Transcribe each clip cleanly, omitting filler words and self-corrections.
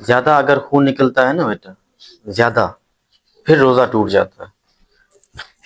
ज्यादा अगर खून निकलता है ना बेटा, ज्यादा, फिर रोजा टूट जाता है।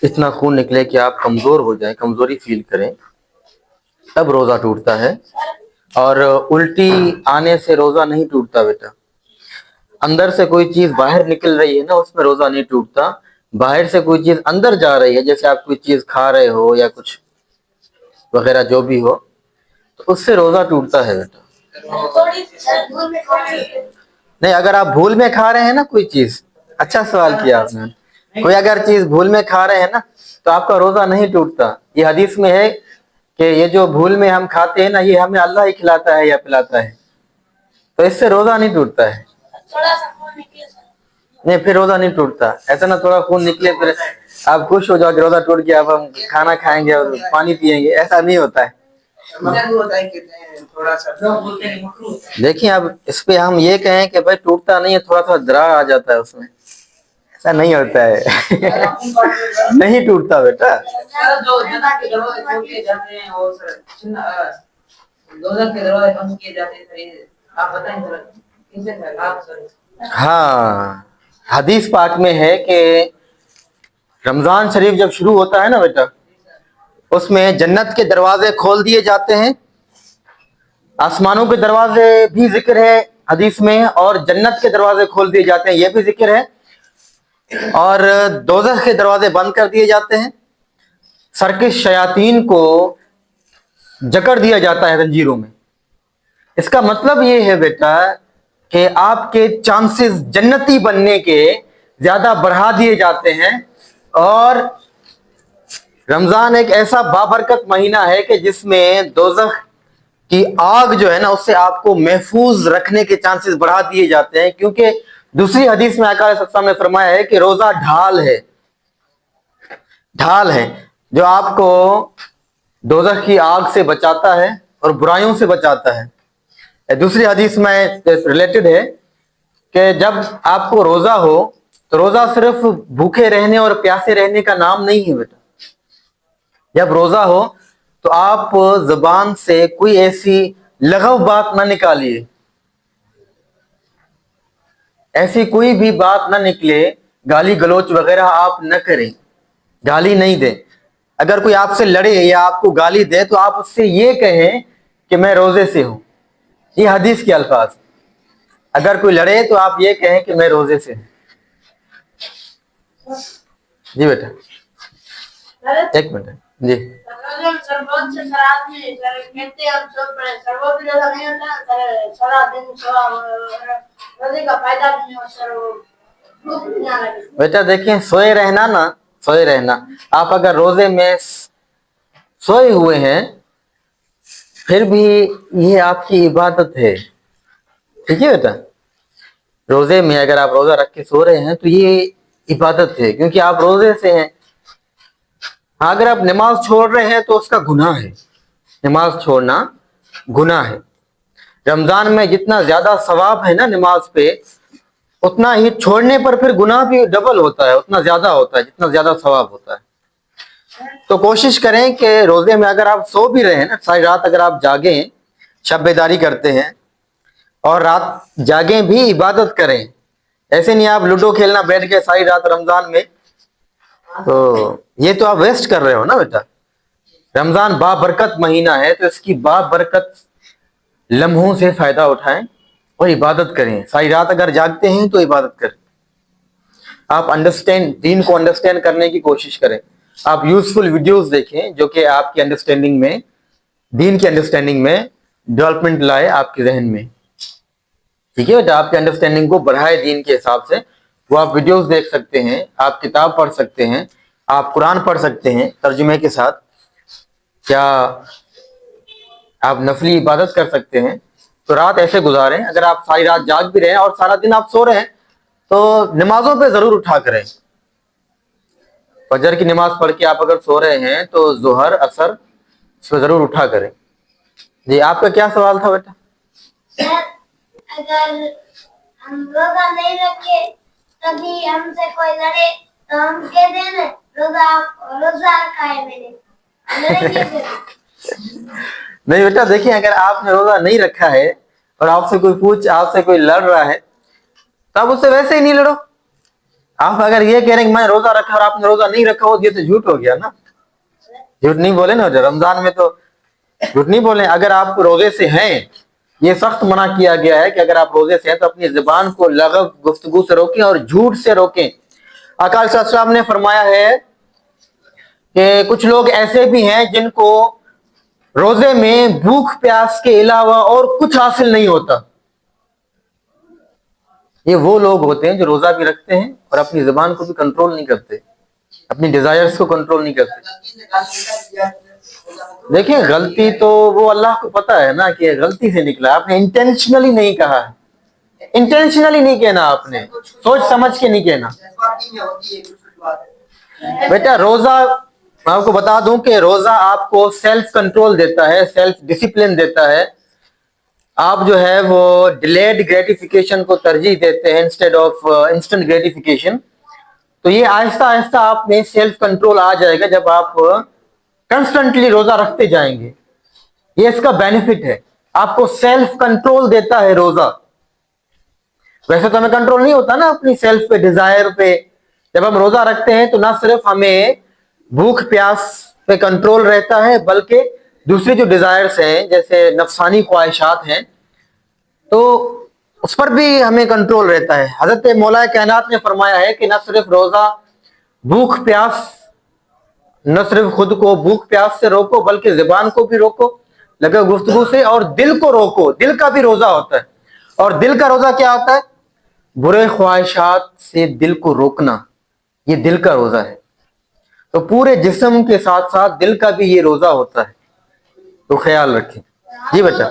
इतना खून निकले कि आप कमजोर हो जाए, कमजोरी फील करें, तब रोजा टूटता है। और उल्टी आने से रोजा नहीं टूटता बेटा। अंदर से कोई चीज बाहर निकल रही है ना, उसमें रोजा नहीं टूटता। बाहर से कोई चीज अंदर जा रही है, जैसे आप कोई चीज खा रहे हो या कुछ वगैरह जो भी हो, तो उससे रोजा टूटता है बेटा। नहीं, अगर आप भूल में खा रहे हैं ना कोई चीज, अच्छा सवाल किया आपने। कोई अगर चीज भूल में खा रहे हैं ना, तो आपका रोजा नहीं टूटता। ये हदीस में है कि ये जो भूल में हम खाते हैं ना, ये हमें अल्लाह ही खिलाता है या पिलाता है, तो इससे रोजा नहीं टूटता है। नहीं, फिर रोजा नहीं टूटता। ऐसा ना थोड़ा खून निकले फिर आप खुश हो जाओ कि रोजा टूट गया, अब हम खाना खाएंगे और पानी पिएंगे, ऐसा नहीं होता है। देखिए, अब इस पे हम ये कहें कि भाई टूटता नहीं है, थोड़ा सा दरार आ जाता है उसमें, ऐसा नहीं होता है। नहीं टूटता बेटा। हाँ, हदीस पाक में है कि रमजान शरीफ जब शुरू होता है ना बेटा, उसमें जन्नत के दरवाजे खोल दिए जाते हैं। आसमानों के दरवाजे भी जिक्र है हदीस में, और जन्नत के दरवाजे खोल दिए जाते हैं, यह भी जिक्र है। और दोज़ख के दरवाजे बंद कर दिए जाते हैं। सरकश शयातीन को जकड़ दिया जाता है जंजीरों में। इसका मतलब ये है बेटा कि आपके चांसेस जन्नती बनने के ज्यादा बढ़ा दिए जाते हैं। और रमजान एक ऐसा बाबरकत महीना है कि जिसमें दोज़ख की आग जो है ना, उससे आपको महफूज रखने के चांसेस बढ़ा दिए जाते हैं। क्योंकि दूसरी हदीस में आका सल्लल्लाहु ने फरमाया है कि रोजा ढाल है, ढाल है जो आपको दोज़ख की आग से बचाता है और बुराइयों से बचाता है। दूसरी हदीस में रिलेटेड है कि जब आपको रोजा हो तो रोजा सिर्फ भूखे रहने और प्यासे रहने का नाम नहीं है बेटा। जब रोजा हो तो आप जुबान से कोई ऐसी लग़व बात ना निकालिए, ऐसी कोई भी बात ना निकले, गाली गलोच वगैरह आप न करें, गाली नहीं दें। अगर कोई आपसे लड़े या आपको गाली दे तो आप उससे ये कहें कि मैं रोजे से हूं। ये हदीस के अल्फाज। अगर कोई लड़े तो आप ये कहें कि मैं रोजे से हूं। जी बेटा, एक मिनट जी। बेटा देखिए, सोए रहना ना, सोए रहना, आप अगर रोजे में सोए हुए हैं फिर भी ये आपकी इबादत है, ठीक है बेटा। रोजे में अगर आप रोजा रख के सो रहे हैं तो ये इबादत है, क्योंकि आप रोजे से हैं। अगर आप नमाज छोड़ रहे हैं तो उसका गुनाह है, नमाज छोड़ना गुनाह है। रमजान में जितना ज्यादा सवाब है ना नमाज पे, उतना ही छोड़ने पर फिर गुनाह भी डबल होता है, उतना ज्यादा होता है जितना ज्यादा सवाब होता है। तो कोशिश करें कि रोजे में अगर आप सो भी रहे हैं ना, सारी रात अगर आप जागें, शब-ए-दारी करते हैं और रात जागें भी इबादत करें। ऐसे नहीं आप लूडो खेलना बैठ गए सारी रात रमजान में, तो ये तो आप वेस्ट कर रहे हो ना बेटा। रमजान बाबरकत महीना है, तो इसकी बाबरकत लम्हों से फायदा उठाएं और इबादत करें। सारी रात अगर जागते हैं तो इबादत करें। आप दीन को अंडरस्टैंड करने की कोशिश करें। आप यूजफुल वीडियोस देखें जो कि आपकी अंडरस्टैंडिंग में, दीन की अंडरस्टैंडिंग में डेवलपमेंट लाए आपके जहन में, ठीक है बेटा। आपके अंडरस्टैंडिंग को बढ़ाए दीन के हिसाब से, वो आप वीडियोस देख सकते हैं, आप किताब पढ़ सकते हैं, आप कुरान पढ़ सकते हैं तर्जुमे के साथ, क्या आप नफली इबादत कर सकते हैं। तो रात ऐसे गुजारें। अगर आप सारी रात जाग भी रहे हैं और सारा दिन आप सो रहे हैं तो नमाजों पे जरूर उठा करें। फजर की नमाज पढ़ के आप अगर सो रहे हैं तो जोहर असर इस पर जरूर उठा करें। जी, आपका क्या सवाल था बेटा? सर, अगर हम रोजा नहीं रखे तभी हमसे कोई लड़े तो हम कह दें रोजा रोजा खाए मैंने, नहीं बेटा, देखिए अगर आपने रोजा नहीं रखा है और आपसे कोई लड़ रहा है तो आप उससे वैसे ही नहीं लड़ो। आप अगर ये कह रहे हैं कि मैं रोजा रखा और आपने रोजा नहीं रखा हो, ये तो झूठ हो गया ना। झूठ नहीं बोले ना, रमजान में तो झूठ नहीं बोले। अगर आप रोजे से हैं, ये सख्त मना किया गया है कि अगर आप रोजे से हैं तो अपनी जुबान को लगव गुफ्तगू से रोकें और झूठ से रोकें। अकाल साहब ने फरमाया है कि कुछ लोग ऐसे भी हैं जिनको रोजे में भूख प्यास के अलावा और कुछ हासिल नहीं होता। ये वो लोग होते हैं जो रोजा भी रखते हैं और अपनी जुबान को भी कंट्रोल नहीं करते, अपनी डिजायर्स को कंट्रोल नहीं करते। देखिए गलती तो वो अल्लाह को पता है ना कि गलती से निकला, आपने इंटेंशनली नहीं कहा है, इंटेंशनली नहीं कहना, आपने सोच समझ के नहीं कहना। बेटा रोजा, मैं आपको बता दूं कि रोजा आपको सेल्फ कंट्रोल देता है, सेल्फ डिसिप्लिन देता है। आप जो है वो डिलेड ग्रेटिफिकेशन को तरजीह देते हैं इंस्टेड ऑफ इंस्टेंट ग्रेटिफिकेशन। तो ये आहिस्ता आहिस्ता आप में सेल्फ कंट्रोल आ जाएगा जब आप कंस्टेंटली रोजा रखते जाएंगे। ये इसका बेनिफिट है, आपको सेल्फ कंट्रोल देता है रोजा। वैसे तो हमें कंट्रोल नहीं होता ना अपनी सेल्फ पे, डिजायर पे। जब हम रोजा रखते हैं तो ना सिर्फ हमें भूख प्यास पे कंट्रोल रहता है, बल्कि दूसरी जो डिजायर्स हैं जैसे नफसानी ख्वाहिशात हैं, तो उस पर भी हमें कंट्रोल रहता है। हजरत मौला कायनात ने फरमाया है कि न सिर्फ रोजा भूख प्यास, न सिर्फ खुद को भूख प्यास से रोको बल्कि जुबान को भी रोको लगे गुफ्तगू से, और दिल को रोको। दिल का भी रोजा होता है, और दिल का रोजा क्या होता है? बुरे ख्वाहिशात से दिल को रोकना, ये दिल का रोजा है। तो पूरे जिस्म के साथ साथ दिल का भी ये रोजा होता है, तो ख्याल रखें। जी बेटा।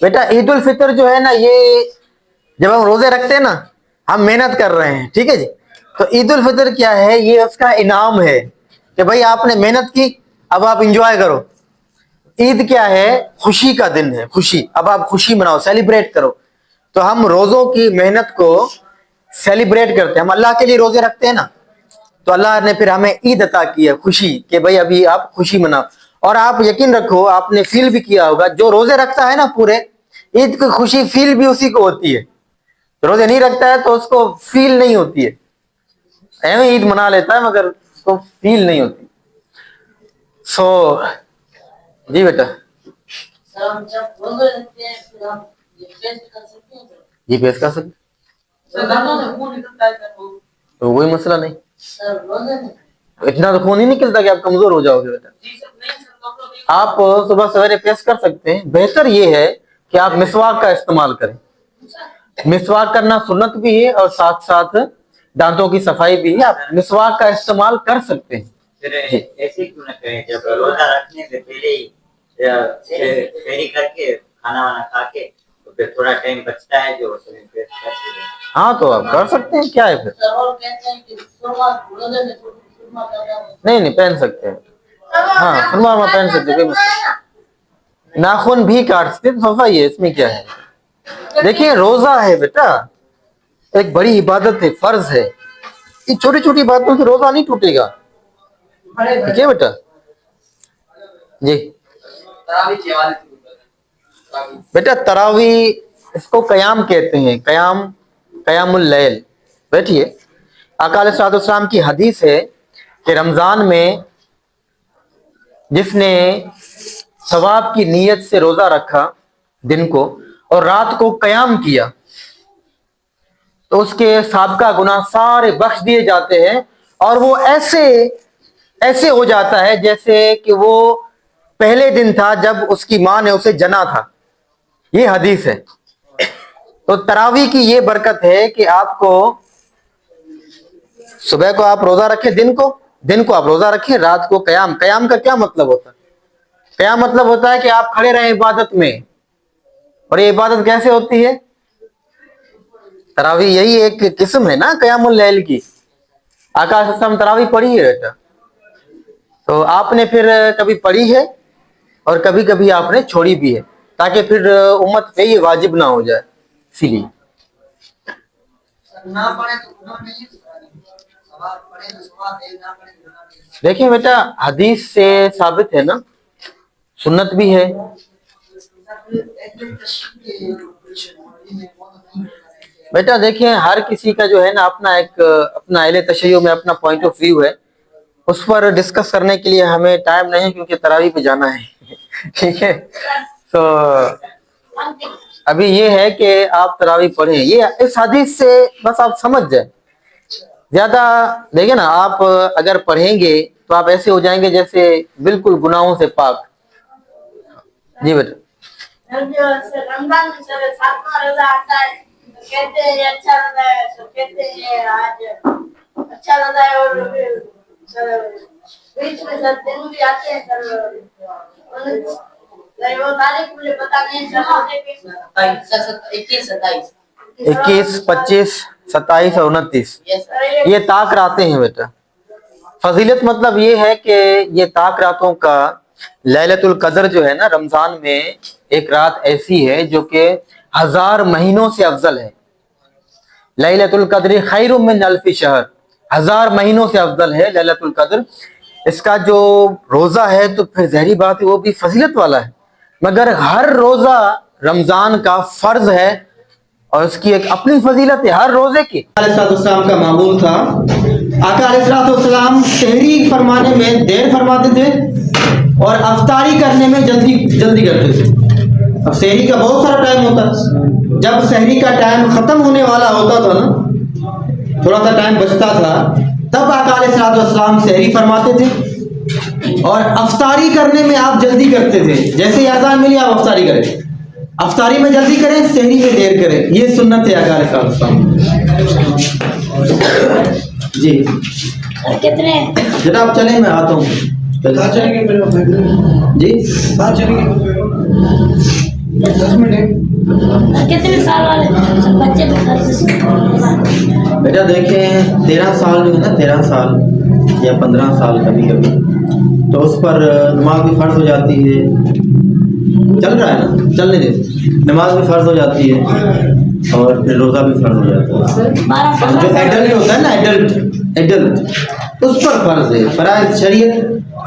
बेटा ईद उल फितर जो है ना, ये जब हम रोजे रखते हैं ना, हम मेहनत कर रहे हैं, ठीक है जी। तो ईद उल फितर क्या है? ये उसका इनाम है कि भाई आपने मेहनत की, अब आप इंजॉय करो। ईद क्या है? खुशी का दिन है, खुशी। अब आप खुशी मनाओ, सेलिब्रेट करो। तो हम रोजों की मेहनत को सेलिब्रेट करते हैं। हम अल्लाह के लिए रोजे रखते हैं ना, तो अल्लाह ने फिर हमें ईद अता की है, खुशी, कि भाई अभी आप खुशी मनाओ। और आप यकीन रखो, आपने फील भी किया होगा, जो रोजे रखता है ना पूरे, ईद की खुशी फील भी उसी को होती है। रोजे नहीं रखता है तो उसको फील नहीं होती है, ऐਵੇਂ ईद मना लेता है मगर उसको फील नहीं होती। सो जी बेटा। सर हम जब रोजे रखते हैं फिर हम ये टेस्ट कर सकते हैं सर? जी पेश कर सकते, सर दांतों से खून निकलता है सर, वो तो कोई मसला नहीं। सर रोजे में इतना तो खून ही निकलता कि आप कमजोर हो जाओगे बेटा। जी सर नहीं सर डॉक्टर ने आप सुबह सवेरे पेश कर सकते हैं। बेहतर ये है कि आप मिसवाक का इस्तेमाल करें। मिसवाक करना सुन्नत भी है और साथ साथ दांतों की सफाई भी है। आप मिसवाक का इस्तेमाल कर सकते हैं। फिर ऐसे क्यों ना करें, जब रोजा रखने से पहले ही फेरी करके खाना वाना खा के, तो फिर थोड़ा टाइम बचता है जो उसमें फिर हाँ तो आप कर सकते हैं, क्या है फिर। सर और कहते हैं कि सुरमा रोजे में सुरमा ज्यादा नहीं पहन सकते हैं। हाँ सुरमा पहन सकते हैं, नाखून भी काट सकते, सफाई है, इसमें क्या है। देखिए रोजा है बेटा, एक बड़ी इबादत है, फर्ज है। ये छोटी छोटी बातों से रोजा नहीं टूटेगा, ठीक है बेटा जी। बेटा तरावी इसको कयाम कहते हैं, कयाम, कयामुल लैल। बैठिए, आका अलैहिस्सलाम की हदीस है कि रमजान में जिसने सवाब की नीयत से रोजा रखा दिन को और रात को कयाम किया, तो उसके साबका गुनाह सारे बख्श दिए जाते हैं, और वो ऐसे हो जाता है जैसे कि वो पहले दिन था जब उसकी मां ने उसे जना था। ये हदीस है। तो तरावी की ये बरकत है कि आपको सुबह को आप रोजा रखें, दिन को आप रोजा रखें, रात को कयाम। कयाम का क्या मतलब होता है? कयाम मतलब होता है कि आप खड़े रहें इबादत में। और ये इबादत कैसे होती है? तरावी यही एक किस्म है ना कयामुल लैल की। आका सल्लम तरावी पढ़ी है बेटा, तो आपने फिर कभी पढ़ी है और कभी कभी आपने छोड़ी भी है, ताकि फिर उम्मत पे ये वाजिब ना हो जाए, इसीलिए। सर ना पढ़े तो गुनाह नहीं है, सवाल पढ़े तो सवाल है, ना पढ़े तो गुनाह नहीं है। देखिए बेटा हदीस से साबित है ना, सुन्नत भी है। सर एक दिन तशरीह بیٹا دیکھیں ہر کسی کا جو ہے نا اپنا ایک اپنا اہل تشیع میں اپنا پوائنٹ آف ویو ہے, اس پر ڈسکس کرنے کے لیے ہمیں ٹائم نہیں کیونکہ تراویح پہ جانا ہے. ٹھیک ہے, تو ابھی یہ ہے کہ آپ تراویح پڑھیں, یہ اس حدیث سے بس آپ سمجھ جائیں. زیادہ دیکھیں نا, آپ اگر پڑھیں گے تو آپ ایسے ہو جائیں گے جیسے بالکل گناہوں سے پاک. جی بیٹا. جو رمضان میں 7واں روزہ آتا ہے تو کہتے ہیں یہ اچھا روزہ ہے, تو کہتے ہیں آج اچھا روزہ ہے, اور پھر بیچ میں سب دن بھی آتے ہیں سر, وہ تاریخ مجھے پتا نہیں. 21, 25, 27 اور 29 یہ طاق راتیں ہیں بیٹا. فضیلت مطلب یہ ہے کہ یہ طاق راتوں کا لیلۃ القدر جو ہے نا رمضان میں ایک رات ایسی ہے جو کہ 1000 مہینوں سے افضل ہے. لیلۃ القدر خیر من الف شہر, 1000 مہینوں سے افضل ہے لیلۃ القدر. اس کا جو روزہ ہے تو پھر ظاہری بات ہے وہ بھی فضیلت والا ہے, مگر ہر روزہ رمضان کا فرض ہے اور اس کی ایک اپنی فضیلت ہے ہر روزے کی. علیہ السلام کا معمول تھا, آقا علیہ السلام سحری فرمانے میں دیر فرماتے تھے اور افطاری کرنے میں جلدی کرتے تھے. اب سحری کا بہت سارا ٹائم ہوتا ہے, جب سحری کا ٹائم ختم ہونے والا ہوتا تھا نا, تھوڑا سا ٹائم بچتا تھا, تب آقا علیہ السلام سحری فرماتے تھے اور افطاری کرنے میں آپ جلدی کرتے تھے. جیسے ہی اذان ملی آپ افطاری کریں, افطاری میں جلدی کریں, سحری میں دیر کریں, یہ سنت ہے آقا علیہ السلام. جی کتنے جناب چلیں میں آتا ہوں. جی کتنے سال والے بچے بیٹا دیکھیں 13 سال جو ہے نا, 13 سال یا 15 سال کبھی کبھی, تو اس پر نماز بھی فرض ہو جاتی ہے. چل رہا ہے نا, چلنے دے, نماز بھی فرض ہو جاتی ہے اور پھر روزہ بھی فرض ہو جاتا ہے. جو ایڈلٹ ہوتا ہے نا, ایڈلٹ اس پر فرض ہے فرائض شریعت.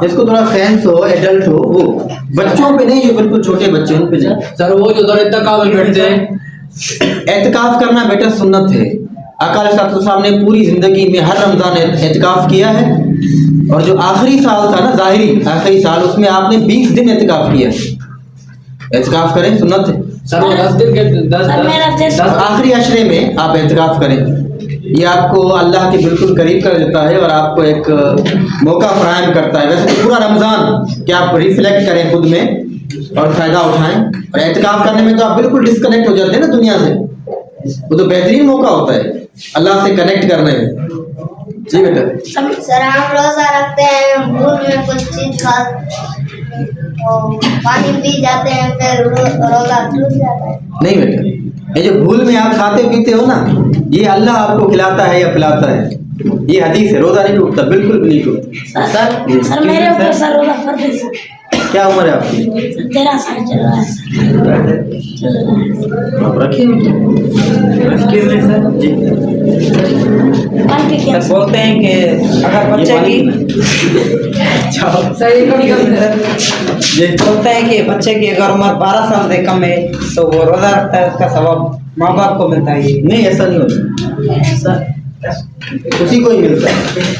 جس کو تھوڑا سینس ہو, ایڈلٹ ہو, وہ بچوں پہ نہیں, جو بالکل چھوٹے بچے ان پہ جائے. سر وہ جو اعتکاف میں بیٹھتے ہیں, اعتکاف کرنا بیٹا سنت ہے. آقا علیہ السلام نے پوری زندگی میں ہر رمضان اعتکاف کیا ہے, اور جو آخری سال تھا نا, ظاہری آخری سال, اس میں آپ نے 20 دن اعتکاف کیا. اعتکاف کریں, سنت ہے. سر وہ 10 دن کے 10 آخری عشرے میں آپ اعتکاف کریں, یہ آپ کو اللہ کے بالکل قریب کر دیتا ہے اور آپ کو ایک موقع فراہم کرتا ہے. ویسے تو پورا رمضان کہ آپ ریفلیکٹ کریں خود میں اور فائدہ اٹھائیں, اور اعتکاف کرنے میں تو آپ بالکل ڈسکنیکٹ ہو جاتے ہیں نا دنیا سے, وہ تو بہترین موقع ہوتا ہے اللہ سے کنیکٹ کرنے میں. جی بیٹا. سر ہم روزہ رکھتے ہیں, بھول میں کچھ چیز کھا پانی پی جاتے ہیں, پھر روزہ ٹوٹ جاتا ہے. نہیں بیٹا, یہ جو بھول میں آپ کھاتے پیتے ہو نا, یہ اللہ آپ کو کھلاتا ہے یا پلاتا ہے, یہ حدیث ہے. روزہ نہیں ٹوٹتا, بالکل بھی نہیں ٹوٹتا. سر میرے اوپر سر روزہ فرض ہے سر. کیا عمر ہے آپ کی؟ 13 سال چل رہا ہے سر. آپ رکھیے جی. سر بولتے ہیں کہ اگر بچے کی بولتے ہیں کہ بچے کی اگر عمر 12 سال سے کم ہے تو وہ روزہ رکھتا ہے, اس کا ثواب ماں باپ کو ملتا ہے. نہیں, ایسا نہیں ہوتا, اسی کو ہی ملتا ہے.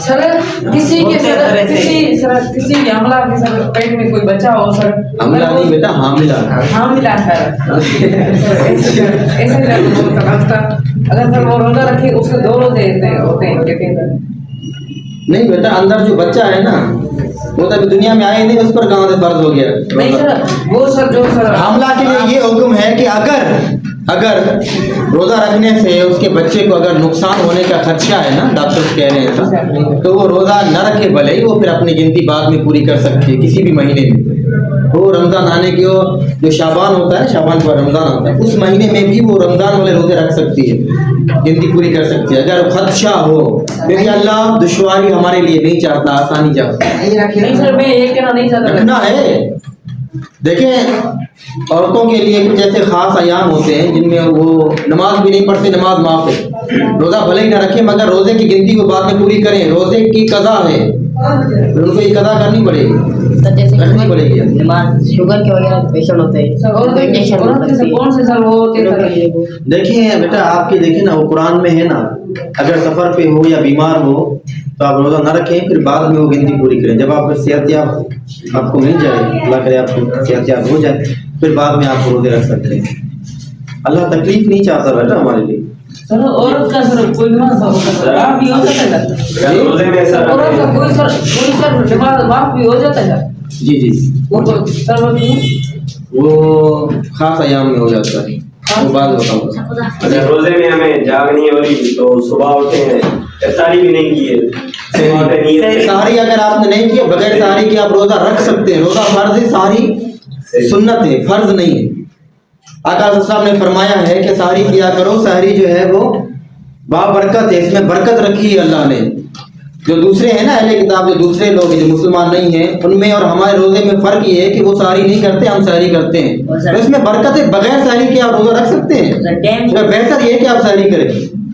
سر کسی کے حملہ کے سر پیٹ میں کوئی بچہ ہو سر, حملہ نہیں بیٹا, حاملہ سر, ایسے اگر سر وہ روزہ رکھے اس کے 2 روزے ہوتے ہیں کہتے ہیں سر. نہیں بیٹا, اندر جو بچہ ہے نا وہ تو دنیا میں آئے نہیں, اس پر کہاں سے فرض ہو گیا. نہیں سر وہ سر جو سر حاملہ کے لیے یہ حکم ہے کہ اگر روزہ رکھنے سے اس کے بچے کو اگر نقصان ہونے کا خدشہ ہے نا, ڈاکٹر کہہ رہے ہیں تو وہ روزہ نہ رکھے, بھلے ہی وہ پھر اپنی گنتی بعد میں پوری کر سکتی ہے کسی بھی مہینے میں. وہ رمضان آنے کی جو شعبان ہوتا ہے, شعبان کا رمضان ہوتا ہے, اس مہینے میں بھی وہ رمضان والے روزے رکھ سکتی ہے, گنتی پوری کر سکتی ہے اگر خدشہ ہو. کیونکہ اللہ دشواری ہمارے لیے نہیں چاہتا, آسانی چاہتا ہے. نہیں سر میں یہ کہنا نہیں چاہتا, رکھنا ہے. دیکھیں عورتوں کے لیے کچھ ایسے خاص ایام ہوتے ہیں جن میں وہ نماز بھی نہیں پڑھتے, نماز معاف ہے, روزہ بھلے ہی نہ رکھیں مگر روزے کی گنتی کو بعد میں پوری کریں. روزے کی قضا ہے, फिर उनको ये कदा करनी पड़ेगी, सर जैसे रखनी पड़ेगी। बीमार शुगर के वगैरह पेशेंट होते हैं सर और इंजेक्शन कौन से सर वो होते हैं सर? देखिए बेटा, आपके देखिए ना, वो कुरान में है ना, अगर सफर पे हो या बीमार हो तो आप रोजा ना रखें, फिर बाद में वो गिनती पूरी करें। जब आप सेहतयाब आपको मिल जाए, अल्लाह करे आपको सेहतयाब हो जाए, फिर बाद में आप रोजे रख सकते हैं। अल्लाह तकलीफ नहीं चाहता बेटा हमारे लिए। सर औरत का सर कोई बीमार सर आप भी हो सकता है सर? रोजे में सर औरत का कोई सर बीमार बाप भी हो जाता है सर? जी जी, वो तो सर वो खास अयाम में हो जाता है, वो बात बताऊंगा। अगर रोजे में हमें जाग नहीं हो रही तो सुबह उठे हैं, इफ्तारी भी नहीं की है, सुबह उठे नीयत सहरी अगर आपने नहीं किया, बगैर सहरी के आप रोजा रख सकते हैं। रोजा फर्ज है, सहरी सुन्नत है, फर्ज नहीं है। आका साहब ने फरमाया है कि सहरी किया करो, सहरी जो है वो बाबरकत है, इसमें बरकत रखी है अल्लाह ने। जो दूसरे हैं ना अहले किताब, जो दूसरे लोग हैं जो मुसलमान नहीं हैं, उनमें और हमारे रोजे में फर्क ये है कि वो सहरी नहीं करते, हम सहरी करते हैं। तो इसमें बरकत है, बगैर सहरी के आप रोजा रख सकते हैं। तो बेहतर ये है कि आप सहरी करें।